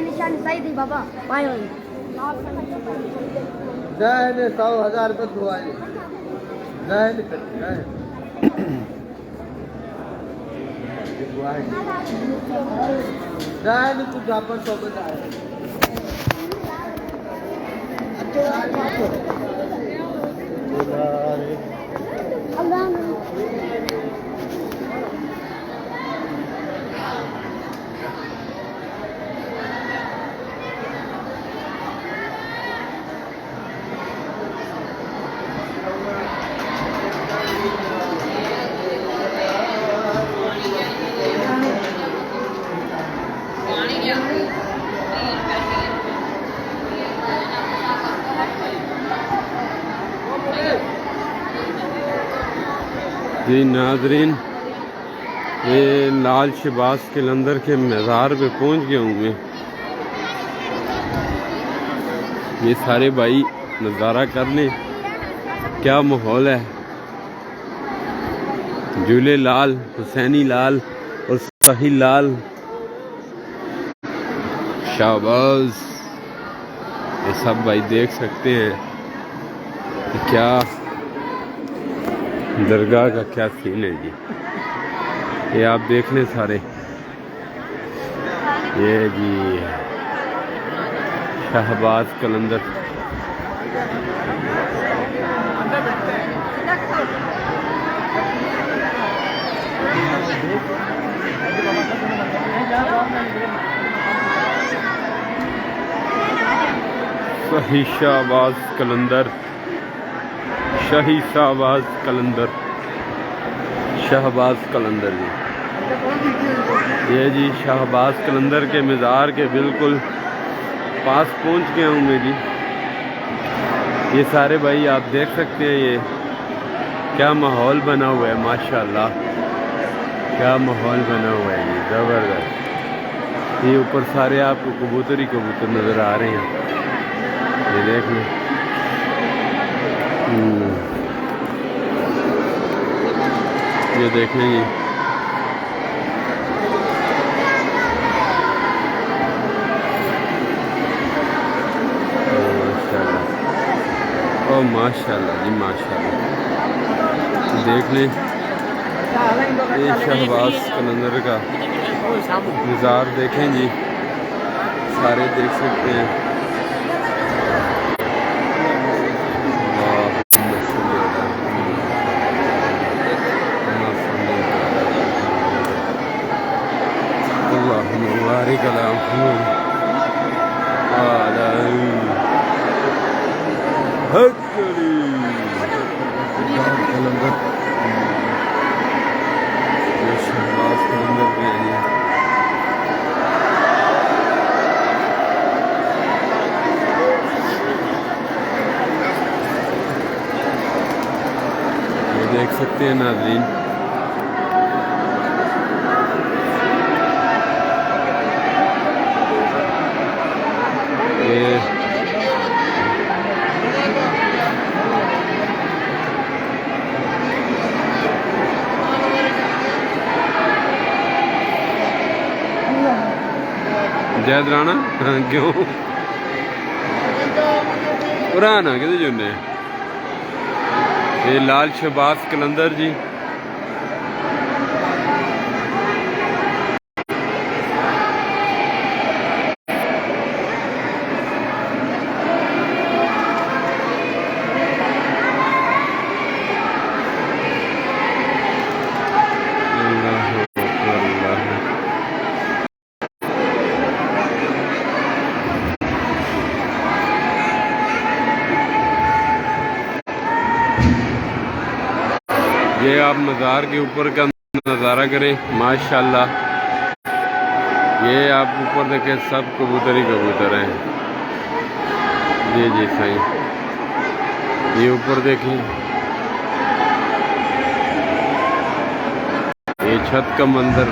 निशान सही थी बाबा पाए हुई 100,000 रुपये दुआई कुछ आपन सौ बताए जी नाजरीन, ये लाल शहबाज कलंदर के मज़ार पे पहुंच गया हूँ मैं। ये सारे भाई नज़ारा कर लें, क्या माहौल है। झूले लाल, हुसैनी लाल और साहिल लाल, शहबाज, ये सब भाई देख सकते हैं कि क्या दरगाह का क्या सीन है जी। ये आप देख लें सारे, ये जी शहबाज कलंदर। शाही शहबाज कलंदर, शाही शहबाज कलंदर, शहबाज कलंदर जी। ये जी शहबाज कलंदर के मज़ार के बिल्कुल पास पहुंच गया हूँ मैं जी। ये सारे भाई आप देख सकते हैं, ये क्या माहौल बना हुआ है, माशाल्लाह क्या माहौल बना हुआ है जी, ज़बरदस्त। ये ऊपर सारे आपको कबूतर ही कबूतर नज़र आ रहे हैं, ये देख लें। ये देख लें जी, माशाल्लाह, ओ माशाल्लाह जी माशाल्लाह। देख लें, ये शहबाज कलंदर का मज़ार देखें जी, सारे देख सकते हैं। देख सकते हैं नाज़रीन, ये जैद राणा क्यों पुराना कि जुने। ये लाल शहबाज कलंदर जी, ये आप मज़ार के ऊपर का नज़ारा करें, माशाल्लाह। ये आप ऊपर देखें, सब कबूतर ही कबूतर हैं। जी सही, ये ऊपर देखें, ये छत का मंजर।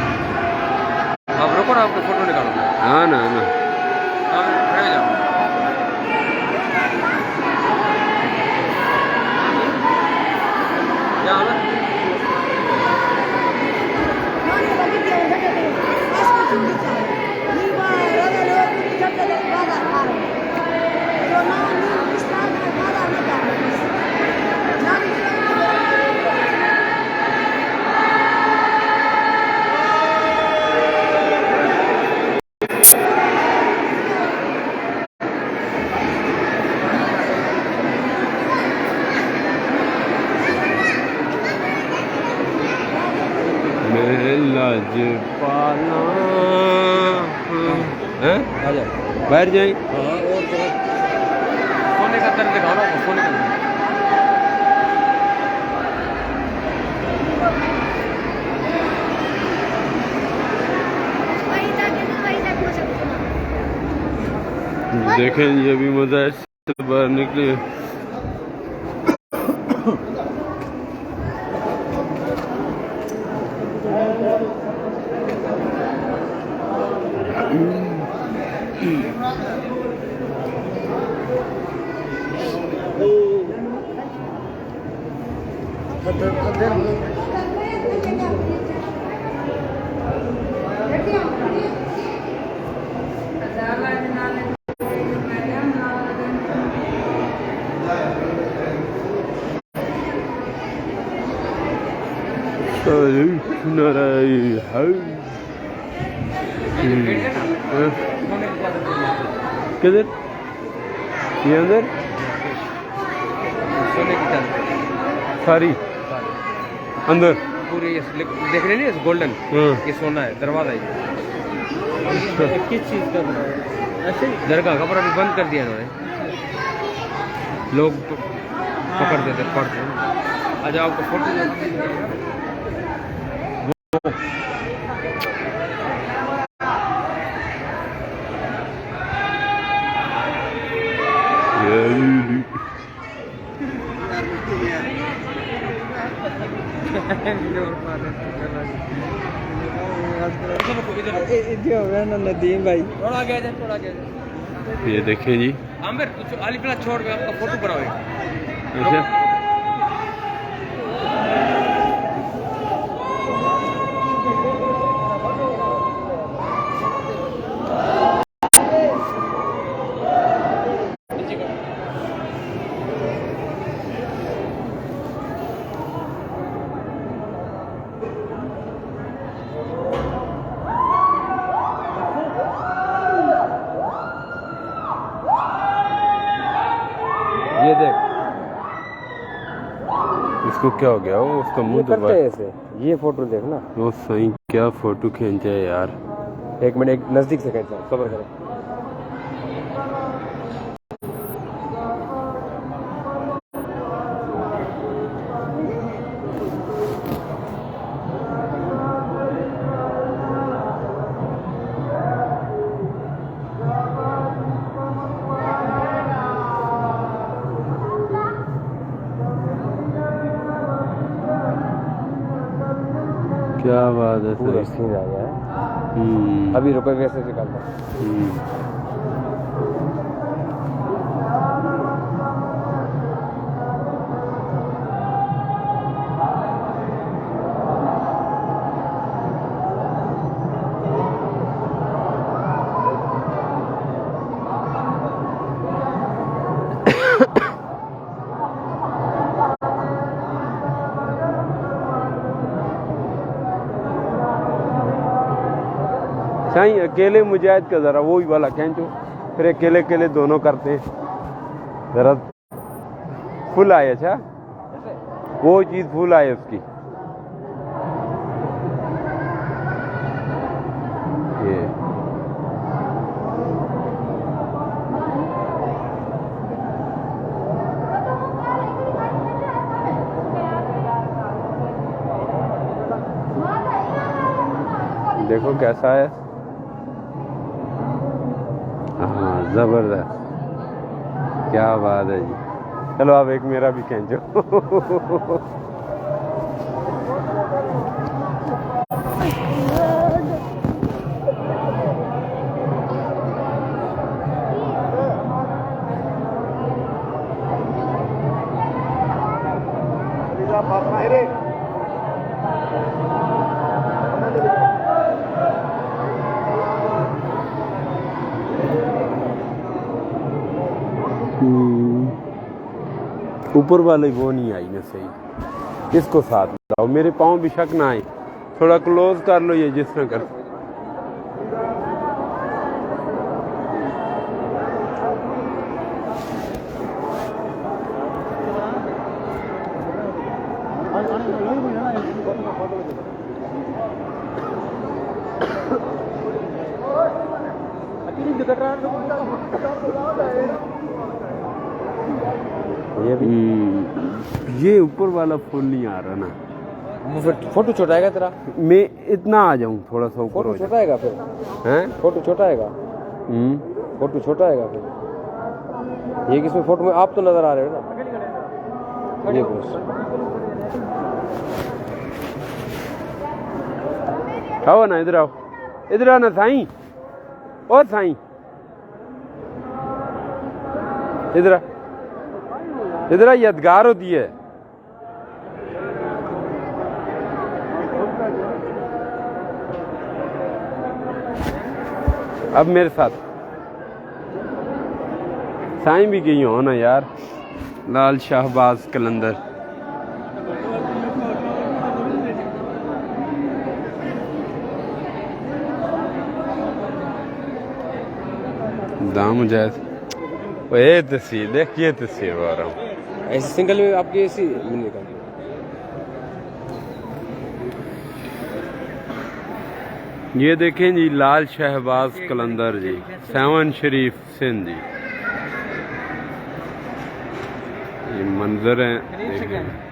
आप रुको ना, आपको फोटो निकालो। हाँ ना ना, लजपाला हैं बैठ जाए। सोने का दर्द दिखाओ ना, सोने का दर्द। देखें ये भी मजा है, बाहर निकले। किधर ये अंदर सोने की चांदी सारी अंदर पूरी देख रहे नहीं गोल्डन, ये सोना है। दरवाजा ये किस चीज का ऐसे दरगाह का, पर अभी बंद कर दिया इन्होंने, लोग पकड़ देते पढ़ते। आज आपको फोटो नदीम भाई थोड़ा गया जाए, थोड़ा गया जाए। ये देखें जी आमिर कुछ अलीफला छोड़ के आपका फोटो बनाओ। अच्छा ये देख, इसको क्या हो गया? वो उसका मुंह तो ऐसे। ये फोटो देख ना, वो सही क्या फोटो खींचा है यार। एक मिनट, एक नजदीक से खींचा, सब्र करें। क्या बात है, पूरा सही। सीन आ गया है। अभी रुको, वैसे निकालता हूँ। सही अकेले मुजाहिद का जरा वो ही वाला खींचो, फिर अकेले अकेले दोनों करते हैं जरा। फुल आए, अच्छा वो चीज फुल आए उसकी। ये देखो कैसा है। हाँ जबरदस्त, क्या बात है जी। चलो अब एक मेरा भी खींचो। ऊपर वाले वो नहीं आई ना सही, इसको साथ लाओ, मेरे पाँव भी शक ना आए। थोड़ा क्लोज कर लो ये जिस तरह कर। ये ऊपर वाला फोन नहीं आ रहा ना, वो फिर फोटो छोटा आएगा तेरा। मैं इतना आ जाऊं थोड़ा सा ऊपर फोटो हो छोटा आएगा फिर हैं। फोटो छोटा आएगा। फोटो छोटा आएगा फिर। ये किसमें फोटो में आप तो नजर आ रहे हो ना। ये बस आओ ना, इधर आओ, इधर आओ ना साईं, ओ साईं इधर आ, इधर आ, यादगार होती है। अब मेरे साथ साईं भी गई हो ना यार, लाल शाहबाज कलंदर। दाम जायज, ये तस्वीर देखिए, तस्वीर आ रहा हूँ ऐसे सिंगल में आपकी ऐसी मिलने का। ये देखें जी, लाल शहबाज कलंदर जी, 7 शरीफ सिंध जी। ये मंजर है, देखें।